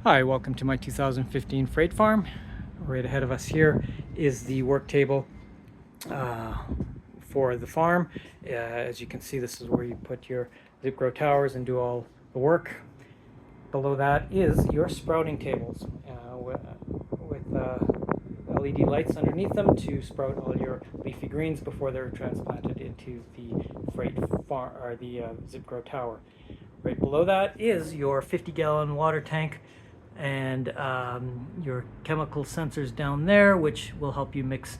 Hi, welcome to my 2015 freight farm. Right ahead of us here is the work table for the farm. As you can see, this is where you put your zip grow towers and do all the work. Below that is your sprouting tables with LED lights underneath them to sprout all your leafy greens before they're transplanted into the freight farm or the zip grow tower. Right below that is your 50-gallon water tank and your chemical sensors down there, which will help you mix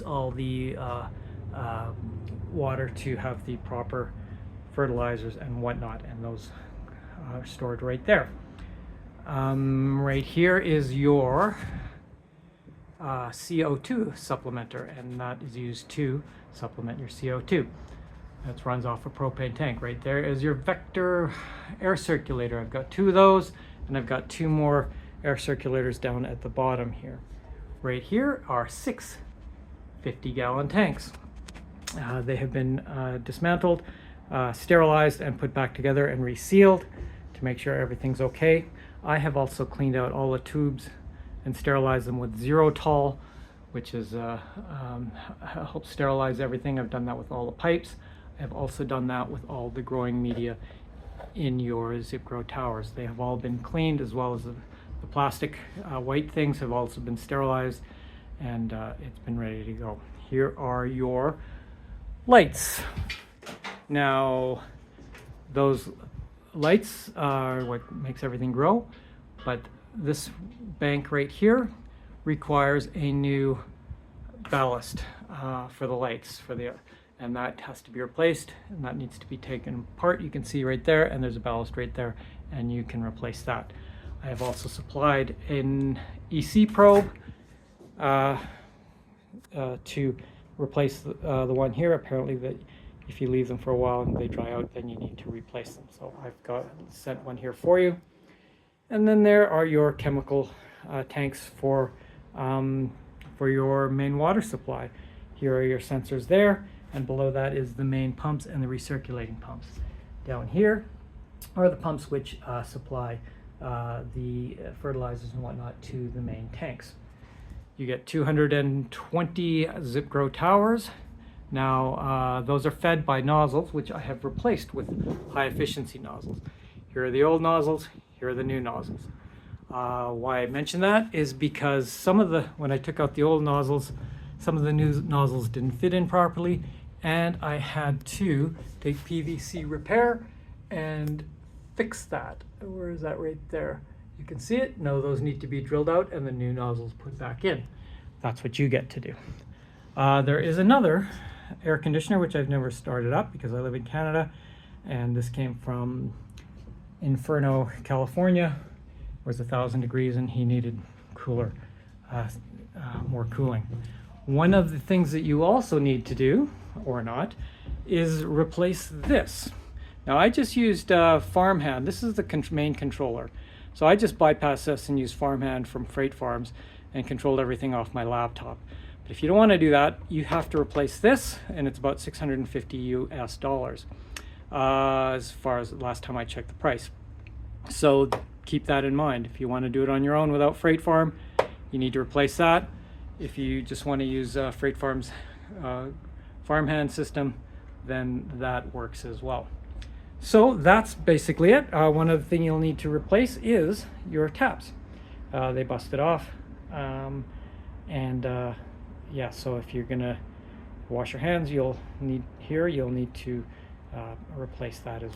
all the water to have the proper fertilizers and whatnot, and those are stored right there. Right here is your CO2 supplementer, and that is used to supplement your CO2. That runs off a propane tank. Right there is your vector air circulator. I've got two of those, and I've got two more air circulators down at the bottom here. Right here are 6 50-gallon tanks. They have been dismantled, sterilized, and put back together and resealed to make sure everything's okay. I have also cleaned out all the tubes and sterilized them with Zero-Tol, which is helps sterilize everything. I've done that with all the pipes. I've also done that with all the growing media in your zip grow towers. They have all been cleaned, as well as the plastic white things have also been sterilized, and it's been ready to go. Here are your lights. Now, those lights are what makes everything grow, but this bank right here requires a new ballast for the lights, and that has to be replaced, and that needs to be taken apart. You can see right there, and there's a ballast right there, and you can replace that. I have also supplied an EC probe to replace the one here. Apparently that if you leave them for a while and they dry out, then you need to replace them. So I've sent one here for you. And then there are your chemical tanks for your main water supply. Here are your sensors there, and below that is the main pumps and the recirculating pumps. Down here are the pumps which supply the fertilizers and whatnot to the main tanks. You get 220 zip grow towers. Now those are fed by nozzles, which I have replaced with high efficiency nozzles. Here are the old nozzles, here are the new nozzles. Why I mention that is because when I took out the old nozzles, some of the new nozzles didn't fit in properly, and I had to take PVC repair and fix that. Where is that? Right there. You can see it. No, those need to be drilled out and the new nozzles put back in. That's what you get to do. There is another air conditioner which I've never started up because I live in Canada, and this came from Inferno, California, where it's 1,000 degrees and he needed cooler, more cooling. One of the things that you also need to do, or not, is replace this. Now I just used farmhand. This is the main controller. So I just bypassed this and used farmhand from freight farms and controlled everything off my laptop. But if you don't want to do that, you have to replace this, and it's about $650 US, as far as the last time I checked the price. So keep that in mind. If you want to do it on your own without freight farm, you need to replace that. If you just want to use freight farm's farmhand system, then that works as well. So that's basically it. One other thing you'll need to replace is your taps. They busted off, yeah, so if you're gonna wash your hands, you'll need to replace that as